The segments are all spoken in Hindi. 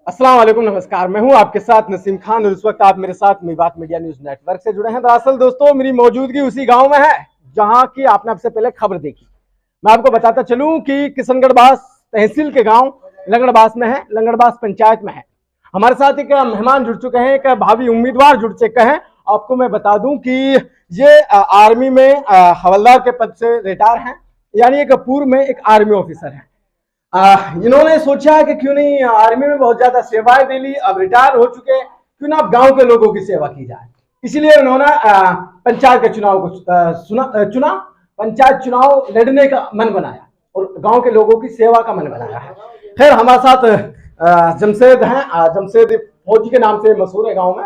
अस्सलाम वालेकुम, नमस्कार। मैं हूं आपके साथ नसीम खान और इस वक्त आप मेरे साथ मेवात मीडिया न्यूज नेटवर्क से जुड़े हैं। दरअसल दोस्तों, मेरी मौजूदगी उसी गांव में है जहां की आपने सबसे पहले खबर देखी। मैं आपको बताता चलूं कि किशनगढ़ तहसील के गांव लंगड़बास में है, लंगड़बास पंचायत में है। हमारे साथ एक मेहमान जुड़ चुके हैं, एक भावी उम्मीदवार जुड़ चुके हैं। आपको मैं बता दूं कि ये आर्मी में हवलदार के पद से रिटायर हैं, यानी एक पूर्व में एक आर्मी ऑफिसर है। इन्होंने सोचा कि क्यों नहीं, आर्मी में बहुत ज्यादा सेवाएं दे ली, अब रिटायर हो चुके, क्यों ना अब गांव के लोगों की सेवा की जाए। इसीलिए उन्होंने पंचायत के चुनाव को चुना, पंचायत चुनाव लड़ने का मन बनाया और गांव के लोगों की सेवा का मन बनाया है। खैर, हमारे साथ जमशेद हैं। जमशेद फौजी के नाम से मशहूर है गाँव में।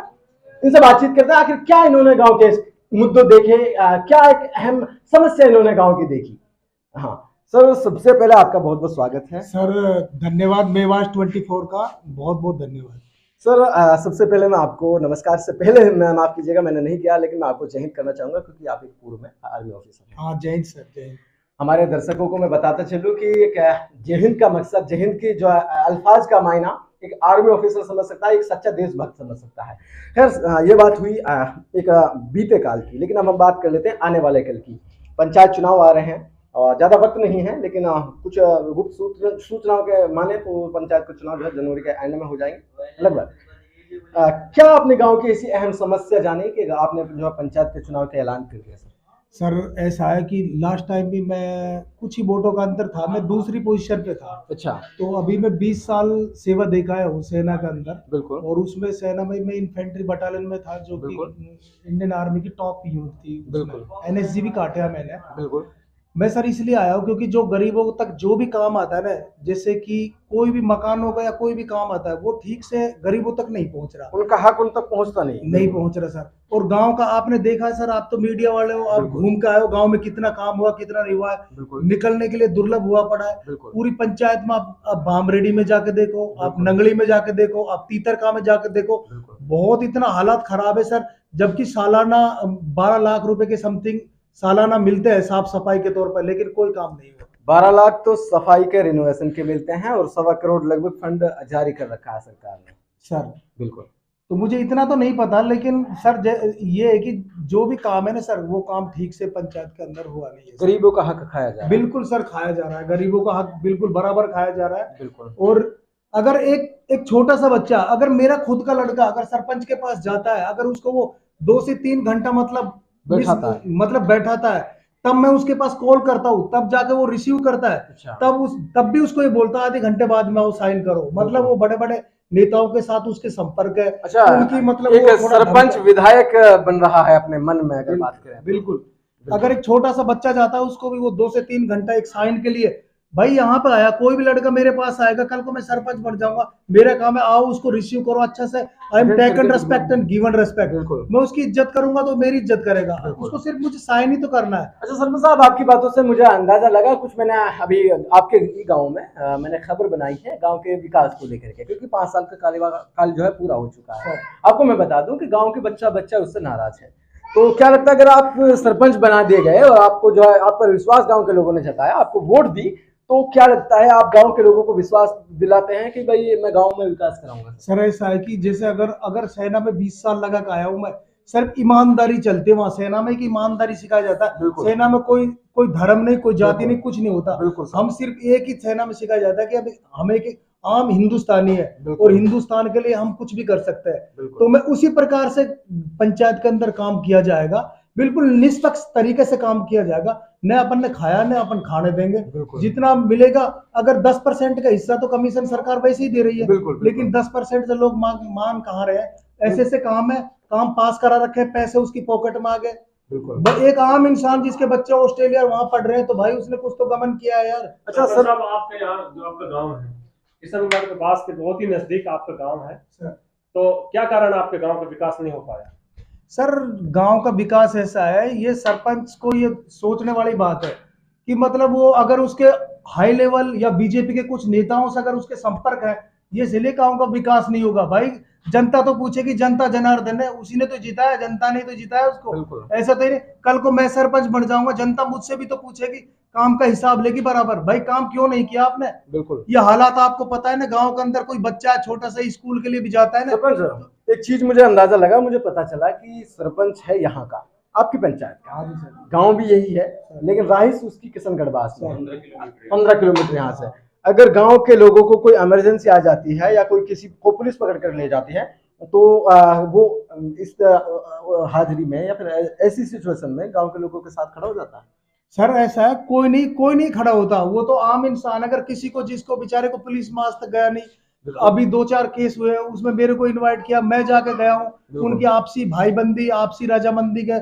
इनसे बातचीत करते हैं, आखिर क्या इन्होंने गाँव के मुद्दों देखे, क्या एक अहम समस्या इन्होंने गाँव की देखी। हाँ सर, सबसे पहले आपका बहुत बहुत स्वागत है। सर धन्यवाद, मेवात 24 का बहुत बहुत धन्यवाद। सर सबसे पहले मैं आपको नमस्कार से पहले मैं माफ कीजिएगा, मैंने नहीं किया, लेकिन मैं आपको जय हिंद करना चाहूंगा क्योंकि आप एक पूर्व में आर्मी ऑफिसर हैं। हाँ, जय हिंद सर, जय हिंद। हमारे दर्शकों को मैं बताता चलूं कि जय हिंद का मकसद, जय हिंद की जो अल्फाज का मायना एक आर्मी ऑफिसर समझ सकता है, एक सच्चा देशभक्त समझ सकता है। खैर, ये बात हुई एक बीते काल की, लेकिन अब हम बात कर लेते हैं आने वाले कल की। पंचायत चुनाव आ रहे हैं और ज्यादा वक्त नहीं है, लेकिन कुछ गुप्त सूचनाओं के माने तो पंचायत का चुनाव जो है जनवरी के एंड में हो जाएंगे लगभग। क्या आपने गांव की ऐसी अहम समस्या जानी कि आपने जो है पंचायत के चुनाव का ऐलान कर दिया? सर ऐसा है कि लास्ट टाइम भी मैं कुछ ही वोटों का अंतर था, मैं दूसरी पोजीशन पे था। अच्छा। तो अभी मैं 20 साल सेवा देखा है हूँ सेना के अंदर। बिल्कुल। और उसमें सेना में मैं इन्फेंट्री बटालियन में था, जो कि इंडियन आर्मी की टॉप यूनिट थी। बिल्कुल। NSG भी काटा मैंने। बिल्कुल। मैं सर इसलिए आया हूँ क्योंकि जो गरीबों तक जो भी काम आता है ना, जैसे कि कोई भी मकान होगा या कोई भी काम आता है, वो ठीक से गरीबों तक नहीं पहुंच रहा, उनका हक उन तक पहुंचता नहीं पहुंच रहा सर। और गांव का आपने देखा है सर, आप तो मीडिया वाले हो, आप घूम के आए हो गांव में, कितना काम हुआ कितना नहीं हुआ है, निकलने के लिए दुर्लभ हुआ पड़ा है। पूरी पंचायत में आप बामरेडी में जाके देखो, आप नंगली में जाके देखो, आप तीतरका में जाके देखो, बहुत इतना हालात खराब है सर। जबकि सालाना 12 लाख रुपए के समथिंग सालाना मिलते हैं साफ सफाई के तौर पर, लेकिन कोई काम नहीं हुआ। 12 लाख तो सफाई के रिनोवेशन के मिलते हैं और 1.25 करोड़ लगभग फंड जारी कर रखा है सरकार ने। सर बिल्कुल। तो मुझे इतना तो नहीं पता, लेकिन सर ये है कि जो भी काम है ना सर, वो काम ठीक से पंचायत के अंदर हुआ नहीं है। गरीबों का हक खाया जा रहा है। बिल्कुल सर, खाया जा रहा है, गरीबों का हक बिल्कुल बराबर खाया जा रहा है। बिल्कुल। और अगर एक छोटा सा बच्चा, अगर मेरा खुद का लड़का अगर सरपंच के पास जाता है, अगर उसको वो 2 से 3 घंटा बैठाता है, तब मैं उसके पास कॉल करता हूँ, तब जाके वो रिसीव करता है। अच्छा। तब भी उसको ये बोलता है आधे घंटे बाद में वो साइन करो। मतलब वो बड़े बड़े नेताओं के साथ उसके संपर्क है। अच्छा, उनकी मतलब एक सरपंच विधायक बन रहा है अपने मन में, अगर बात करें। बिल्कुल। अगर एक छोटा सा बच्चा जाता है, उसको भी वो 2 से 3 घंटा एक साइन के लिए, भाई यहाँ पे आया, कोई भी लड़का मेरे पास आएगा, कल को मैं सरपंच बन जाऊंगा, मेरा काम है आओ उसको रिसीव करो अच्छा से। I am taken respect and given respect. मैं उसकी इज्जत करूंगा तो मेरी इज्जत करेगा, उसको सिर्फ मुझे साइन ही तो करना है। अच्छा सरपंच साहब, आपकी बातों से मुझे अंदाजा लगा कुछ, मैंने अभी आपके गांव में मैंने खबर बनाई है गांव के विकास को लेकर के, क्योंकि 5 साल का काल जो है पूरा हो चुका है। आपको मैं बता दूं कि गांव के बच्चा उससे नाराज है। तो क्या लगता है, अगर आप सरपंच बना दिए गए और आपको जो है आप पर विश्वास गांव के लोगों ने जताया, आपको वोट दी, तो क्या लगता है आप गांव के लोगों को विश्वास दिलाते हैं कि भाई मैं गांव में विकास कराऊंगा? सर ऐसा है कि जैसे अगर सेना में 20 साल लगा के आया हूं मैं, सिर्फ ईमानदारी चलती है वहां सेना में, कि ईमानदारी सिखाया जाता है। सेना में कोई धर्म नहीं, कोई जाति नहीं, कुछ नहीं होता। हम सिर्फ एक ही सेना में सिखाया जाता है कि अब हम एक आम हिंदुस्तानी है और हिंदुस्तान के लिए हम कुछ भी कर सकते हैं। तो मैं उसी प्रकार से पंचायत के अंदर काम किया जाएगा, बिल्कुल निष्पक्ष तरीके से काम किया जाएगा। न अपन ने खाया न अपन खाने देंगे, जितना मिलेगा। अगर 10% का हिस्सा तो कमीशन सरकार वैसे ही दे रही है, लेकिन 10% से लोग मान कहाँ रहे हैं। ऐसे ऐसे काम है, काम पास करा रखे, पैसे उसकी पॉकेट में आ गए। एक आम इंसान जिसके बच्चे ऑस्ट्रेलिया वहां पढ़ रहे हैं, तो भाई उसने कुछ तो गमन किया है यार। अच्छा सर, आपके यहाँ जो आपका गांव है, किशनगढ़ के पास के बहुत ही नजदीक आपका गांव है, तो क्या कारण आपके गांव का विकास नहीं हो पाया? सर गांव का विकास ऐसा है, ये सरपंच को ये सोचने वाली बात है कि मतलब वो अगर उसके हाई लेवल या बीजेपी के कुछ नेताओं से अगर उसके संपर्क है, ये इसलिए गाँव का विकास नहीं होगा भाई। जनता तो पूछेगी, जनता जनार्दन है, उसी ने तो जिताया, जनता ने तो जिताया उसको। ऐसा तो नहीं कल को मैं सरपंच बन जाऊंगा, जनता मुझसे भी तो पूछेगी, काम का हिसाब लेगी बराबर, भाई काम क्यों नहीं किया आपने। बिल्कुल। ये हालात आपको पता है ना, गांव के अंदर कोई बच्चा छोटा सा स्कूल के लिए भी जाता है ना। सरपंच एक चीज मुझे अंदाजा लगा, मुझे पता चला कि सरपंच है यहाँ का, आपकी पंचायत का, गांव भी यही है, लेकिन राइस उसकी किशनगढ़ में 15 किलोमीटर यहाँ से। अगर गांव के लोगों को कोई इमरजेंसी आ जाती है या कोई किसी को पुलिस पकड़ कर ले जाती है तो वो इस हाजिरी में या फिर ऐसी सिचुएशन में गांव के लोगों के साथ खड़ा हो जाता है। सर ऐसा है, कोई नहीं खड़ा होता, वो तो आम इंसान। अगर किसी को, जिसको बेचारे को पुलिस में आज तक गया नहीं, अभी 2-4 केस हुए उसमें मेरे को इनवाइट किया, मैं जाके गया हूँ, उनकी आपसी भाईबंदी, आपसी रजामंदी के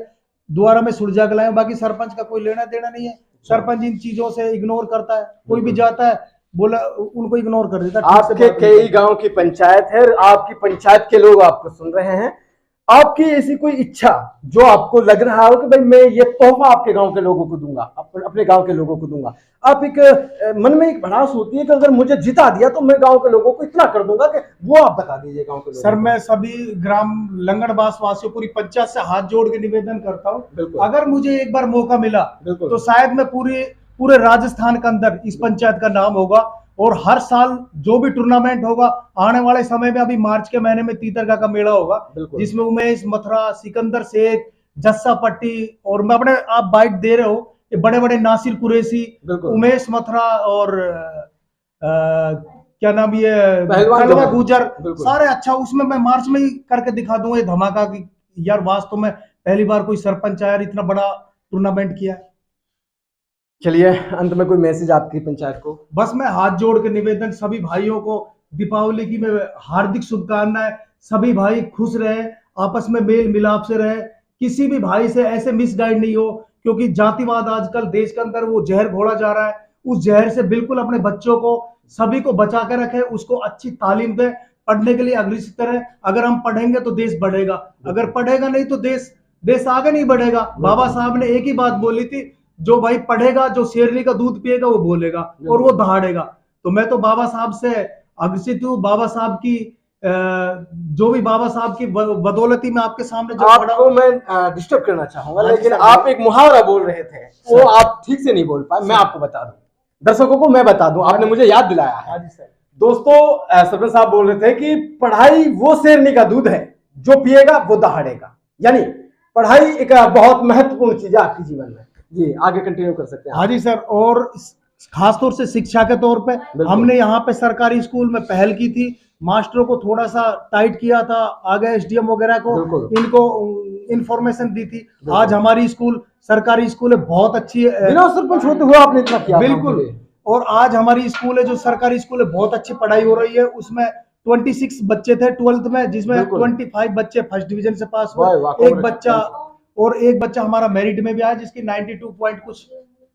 द्वारा मैं सुलझा के लाया। बाकी सरपंच का कोई लेना देना नहीं है, सरपंच इन चीजों से इग्नोर करता है। कोई भी जाता है बोला उनको इग्नोर कर देता है। आपके कई गांव की पंचायत है, आपकी पंचायत के लोग आपको सुन रहे हैं, आपकी ऐसी कोई इच्छा जो आपको लग रहा हो कि भाई मैं ये तोहफा आपके गांव के लोगों को दूंगा, अपने गांव के लोगों को दूंगा, आप एक मन में एक भड़ास होती है कि अगर मुझे जिता दिया तो मैं गांव के लोगों को इतना कर दूंगा, कि वो आप बता दीजिए गांव के लोगों। सर मैं सभी ग्राम लंगड़बास वासियों, पूरी पंचायत से हाथ जोड़ के निवेदन करता हूँ, अगर मुझे एक बार मौका मिला तो शायद मैं पूरे राजस्थान के अंदर इस पंचायत का नाम होगा। और हर साल जो भी टूर्नामेंट होगा, आने वाले समय में, अभी मार्च के महीने में तीतरगा का मेला होगा, जिसमें उमेश मथुरा, सिकंदर शेख, जस्सा पट्टी, और मैं अपने आप बाइट दे रहे हो, ये बड़े बड़े नासिर कुरैशी, उमेश मथुरा और क्या नाम ये कलवा गुजर, सारे। अच्छा उसमें मैं मार्च में ही करके दिखा दूंगा ये धमाका की यार वास्तव में पहली बार कोई सरपंच आया इतना बड़ा टूर्नामेंट किया। चलिए अंत में कोई मैसेज आपकी पंचायत को? बस मैं हाथ जोड़ के निवेदन सभी भाइयों को दीपावली की मैं हार्दिक शुभकामनाएं। सभी भाई खुश रहे, आपस में मेल मिलाप से रहे, किसी भी भाई से ऐसे मिसगाइड नहीं हो, क्योंकि जातिवाद आजकल देश के अंदर वो जहर घोड़ा जा रहा है। उस जहर से बिल्कुल अपने बच्चों को सभी को बचा के रखे, उसको अच्छी तालीम दे, पढ़ने के लिए अग्रसित करें। अगर हम पढ़ेंगे तो देश बढ़ेगा, अगर पढ़ेगा नहीं तो देश आगे नहीं बढ़ेगा। बाबा साहब ने एक ही बात बोली थी, जो भाई पढ़ेगा, जो शेरनी का दूध पिएगा वो बोलेगा और वो दहाड़ेगा। तो मैं तो बाबा साहब से अग्रसित हूँ, बाबा साहब की जो भी बाबा साहब की बदौलती में आपके सामने जो आपको मैं डिस्टर्ब करना चाहूंगा, लेकिन आप एक मुहावरा बोल रहे थे, वो आप ठीक से नहीं बोल पाए। मैं आपको बता दूं, दर्शकों को मैं बता दूं, आपने मुझे याद दिलाया है। दोस्तों सरपंच साहब बोल रहे थे कि पढ़ाई वो शेरनी का दूध है, जो पिएगा वो दहाड़ेगा। यानी पढ़ाई एक बहुत महत्वपूर्ण चीज है आपके जीवन में। जी आगे कंटिन्यू कर सकते हैं। हाँ जी सर, और खासतौर से शिक्षा के तौर पे हमने यहाँ पे सरकारी स्कूल में पहल की थी, मास्टरों को थोड़ा सा टाइट किया था, आगे एसडीएम वगैरह को इनको इंफॉर्मेशन दी थी। आज हमारी स्कूल सरकारी स्कूल है, बहुत अच्छी है, बिना सरपंच होते हुए आपने इतना किया। बिल्कुल। और आज हमारी स्कूल है जो सरकारी स्कूल है, बहुत अच्छी पढ़ाई हो रही है। उसमें 26 बच्चे थे 12th में, जिसमें 25 बच्चे फर्स्ट डिवीजन से पास हुए, एक बच्चा हमारा मेरिट में भी आया, जिसकी 92 पॉइंट कुछ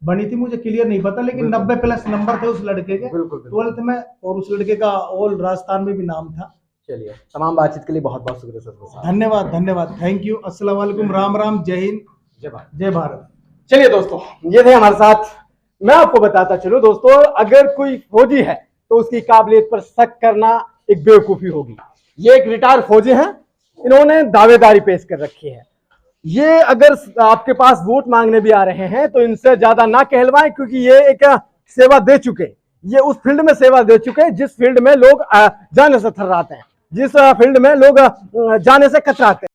बनी थी, मुझे क्लियर नहीं पता, लेकिन 90+ नंबर थे उस लड़के के 12th में, और उस लड़के का ऑल राजस्थान में भी नाम था। चलिए तमाम बातचीत के लिए बहुत बहुत शुक्रिया सर। धन्यवाद, थैंक यू, अस्सलाम वालेकुम, राम राम, जय हिंद, जय भारत। चलिए दोस्तों, ये थे हमारे साथ। मैं आपको बताता चलूं दोस्तों, अगर कोई फौजी है तो उसकी काबिलियत पर शक करना एक बेवकूफी होगी। ये एक रिटायर्ड फौजी हैं, इन्होंने दावेदारी पेश कर रखी है। ये अगर आपके पास वोट मांगने भी आ रहे हैं तो इनसे ज्यादा ना कहलवाएं, क्योंकि ये एक सेवा दे चुके, ये उस फील्ड में सेवा दे चुके जिस फील्ड में लोग जाने से थर्राते हैं, जिस फील्ड में लोग जाने से कतराते हैं।